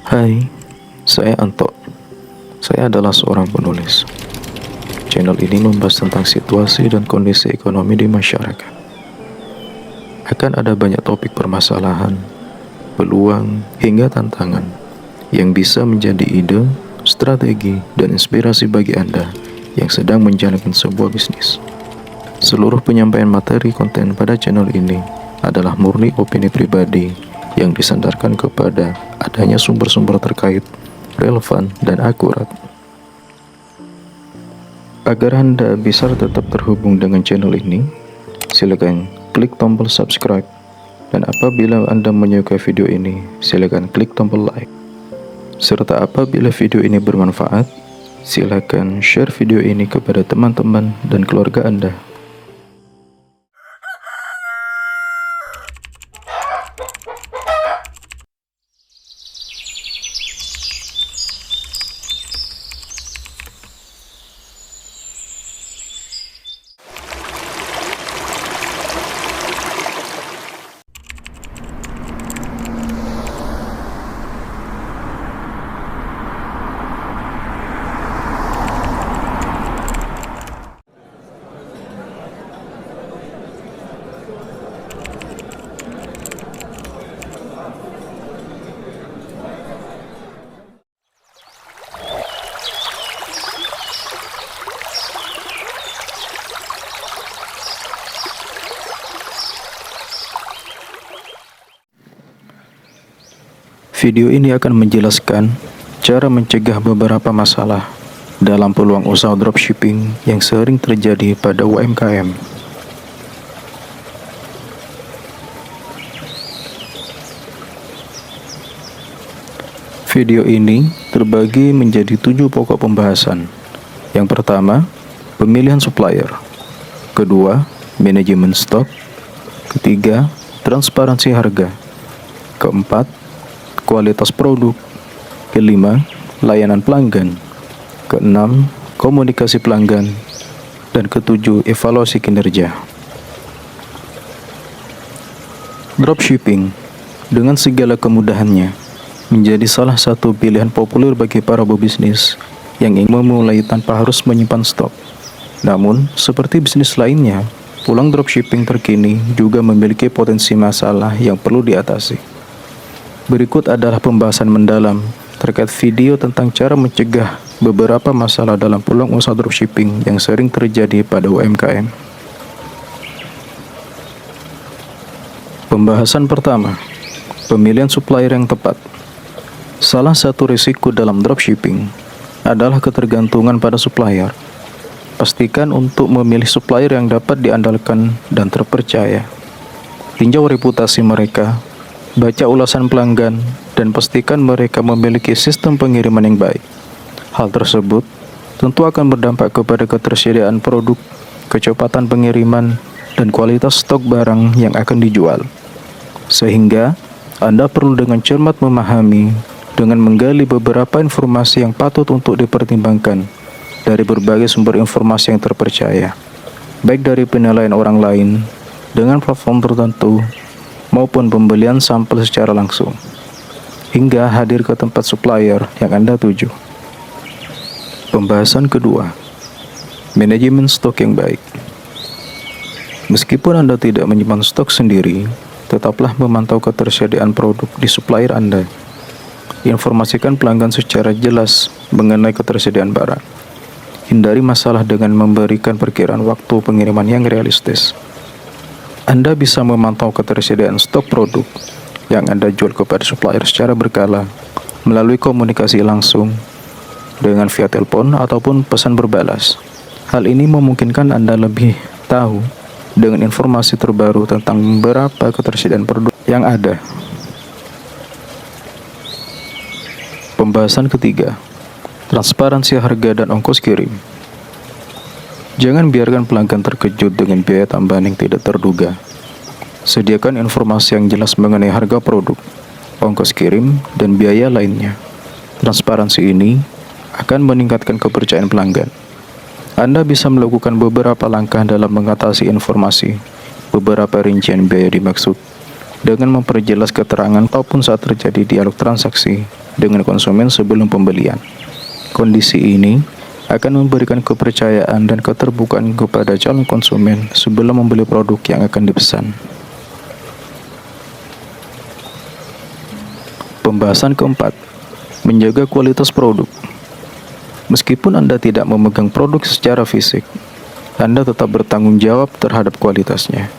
Hai, saya Anto. Saya adalah seorang penulis. Channel ini membahas tentang situasi dan kondisi ekonomi di masyarakat. Akan ada banyak topik permasalahan, peluang, hingga tantangan yang bisa menjadi ide, strategi, dan inspirasi bagi Anda yang sedang menjalankan sebuah bisnis. Seluruh penyampaian materi konten pada channel ini adalah murni opini pribadi yang disandarkan kepada adanya sumber-sumber terkait, relevan, dan akurat. Agar Anda bisa tetap terhubung dengan channel ini, silakan klik tombol subscribe, dan apabila Anda menyukai video ini, silakan klik tombol like. Serta apabila video ini bermanfaat, silakan share video ini kepada teman-teman dan keluarga Anda. Video ini akan menjelaskan cara mencegah beberapa masalah dalam peluang usaha dropshipping yang sering terjadi pada UMKM. Video ini terbagi menjadi 7 pokok pembahasan. Yang pertama, pemilihan supplier. Kedua, manajemen stok. Ketiga, transparansi harga. Keempat, kualitas produk. Kelima, layanan pelanggan. Keenam, komunikasi pelanggan. Dan ketujuh, evaluasi kinerja. Dropshipping dengan segala kemudahannya menjadi salah satu pilihan populer bagi para pebisnis yang ingin memulai tanpa harus menyimpan stok. Namun, seperti bisnis lainnya, peluang dropshipping terkini juga memiliki potensi masalah yang perlu diatasi. Berikut adalah pembahasan mendalam terkait video tentang cara mencegah beberapa masalah dalam peluang usaha dropshipping yang sering terjadi pada UMKM. Pembahasan pertama, pemilihan supplier yang tepat. Salah satu risiko dalam dropshipping adalah ketergantungan pada supplier. Pastikan untuk memilih supplier yang dapat diandalkan dan terpercaya. Tinjau reputasi mereka, baca ulasan pelanggan, dan pastikan mereka memiliki sistem pengiriman yang baik. Hal tersebut tentu akan berdampak kepada ketersediaan produk, kecepatan pengiriman, dan kualitas stok barang yang akan dijual. Sehingga, Anda perlu dengan cermat memahami dengan menggali beberapa informasi yang patut untuk dipertimbangkan dari berbagai sumber informasi yang terpercaya, baik dari penilaian orang lain, dengan platform tertentu, maupun pembelian sampel secara langsung, hingga hadir ke tempat supplier yang Anda tuju. Pembahasan kedua, manajemen stok yang baik. Meskipun Anda tidak menyimpan stok sendiri, tetaplah memantau ketersediaan produk di supplier Anda. Informasikan pelanggan secara jelas mengenai ketersediaan barang. Hindari masalah dengan memberikan perkiraan waktu pengiriman yang realistis. Anda bisa memantau ketersediaan stok produk yang Anda jual kepada supplier secara berkala melalui komunikasi langsung dengan via telepon ataupun pesan berbalas. Hal ini memungkinkan Anda lebih tahu dengan informasi terbaru tentang berapa ketersediaan produk yang ada. Pembahasan ketiga, transparansi harga dan ongkos kirim. Jangan biarkan pelanggan terkejut dengan biaya tambahan yang tidak terduga. Sediakan informasi yang jelas mengenai harga produk, ongkos kirim, dan biaya lainnya. Transparansi ini akan meningkatkan kepercayaan pelanggan. Anda bisa melakukan beberapa langkah dalam mengatasi informasi, beberapa rincian biaya dimaksud, dengan memperjelas keterangan ataupun saat terjadi dialog transaksi dengan konsumen sebelum pembelian. Kondisi ini akan memberikan kepercayaan dan keterbukaan kepada calon konsumen sebelum membeli produk yang akan dipesan. Pembahasan keempat, menjaga kualitas produk. Meskipun Anda tidak memegang produk secara fisik, Anda tetap bertanggung jawab terhadap kualitasnya.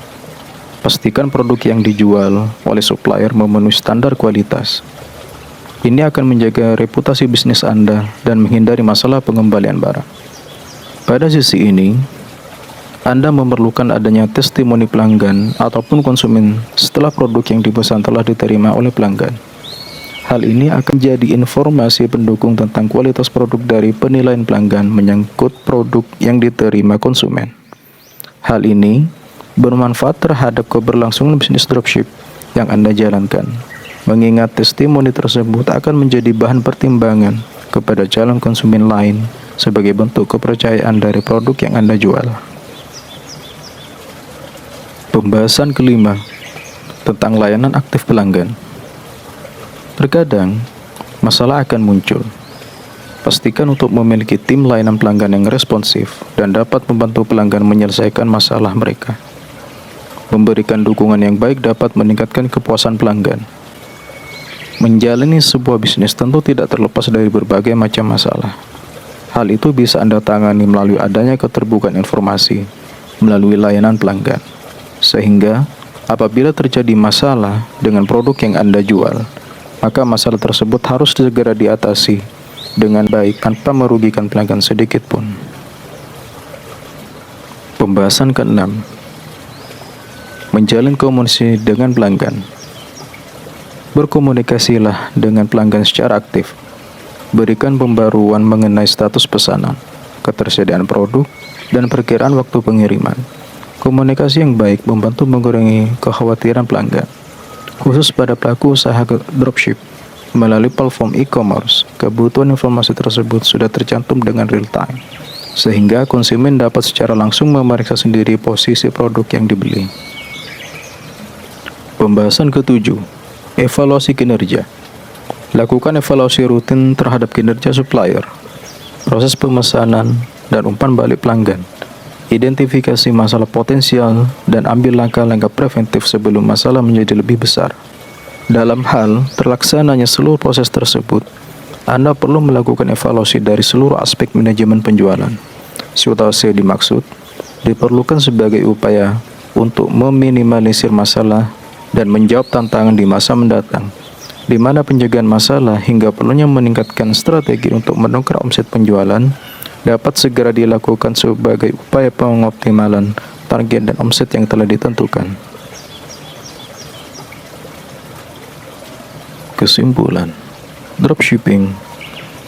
Pastikan produk yang dijual oleh supplier memenuhi standar kualitas. Ini akan menjaga reputasi bisnis Anda dan menghindari masalah pengembalian barang. Pada sisi ini, Anda memerlukan adanya testimoni pelanggan ataupun konsumen setelah produk yang dipesan telah diterima oleh pelanggan. Hal ini akan jadi informasi pendukung tentang kualitas produk dari penilaian pelanggan menyangkut produk yang diterima konsumen. Hal ini bermanfaat terhadap keberlangsungan bisnis dropship yang Anda jalankan, mengingat testimoni tersebut akan menjadi bahan pertimbangan kepada calon konsumen lain sebagai bentuk kepercayaan dari produk yang Anda jual. Pembahasan kelima, tentang layanan aktif pelanggan. Terkadang, masalah akan muncul. Pastikan untuk memiliki tim layanan pelanggan yang responsif dan dapat membantu pelanggan menyelesaikan masalah mereka. Memberikan dukungan yang baik dapat meningkatkan kepuasan pelanggan. Menjalani sebuah bisnis tentu tidak terlepas dari berbagai macam masalah. Hal itu bisa Anda tangani melalui adanya keterbukaan informasi melalui layanan pelanggan. Sehingga, apabila terjadi masalah dengan produk yang Anda jual, maka masalah tersebut harus segera diatasi dengan baik tanpa merugikan pelanggan sedikit pun. Pembahasan keenam, menjalin komunikasi dengan pelanggan. Berkomunikasilah dengan pelanggan secara aktif. Berikan pembaruan mengenai status pesanan, ketersediaan produk, dan perkiraan waktu pengiriman. Komunikasi yang baik membantu mengurangi kekhawatiran pelanggan, khusus pada pelaku usaha dropship. Melalui platform e-commerce, kebutuhan informasi tersebut sudah tercantum dengan real time, sehingga konsumen dapat secara langsung memeriksa sendiri posisi produk yang dibeli. Pembahasan ketujuh, evaluasi kinerja. Lakukan evaluasi rutin terhadap kinerja supplier, proses pemesanan, dan umpan balik pelanggan. Identifikasi masalah potensial dan ambil langkah-langkah preventif sebelum masalah menjadi lebih besar. Dalam hal terlaksananya seluruh proses tersebut, Anda perlu melakukan evaluasi dari seluruh aspek manajemen penjualan. Situasi dimaksud diperlukan sebagai upaya untuk meminimalisir masalah dan menjawab tantangan di masa mendatang, di mana penjagaan masalah hingga perlunya meningkatkan strategi untuk mendongkrak omset penjualan dapat segera dilakukan sebagai upaya pengoptimalan target dan omset yang telah ditentukan. Kesimpulan, dropshipping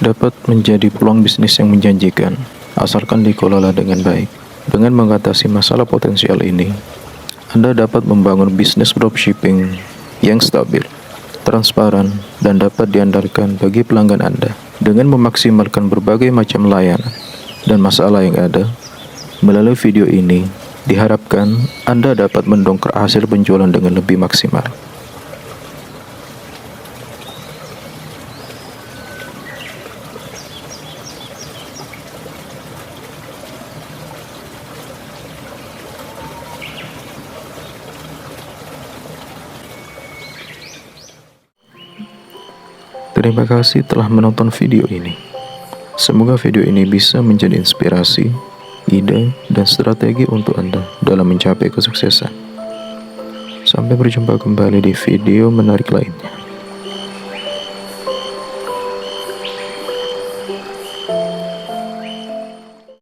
dapat menjadi peluang bisnis yang menjanjikan asalkan dikelola dengan baik. Dengan mengatasi masalah potensial ini, Anda dapat membangun bisnis dropshipping yang stabil, transparan, dan dapat diandalkan bagi pelanggan Anda. Dengan memaksimalkan berbagai macam layanan dan masalah yang ada, melalui video ini diharapkan Anda dapat mendongkrak hasil penjualan dengan lebih maksimal. Terima kasih telah menonton video ini. Semoga video ini bisa menjadi inspirasi, ide, dan strategi untuk Anda dalam mencapai kesuksesan. Sampai berjumpa kembali di video menarik lainnya.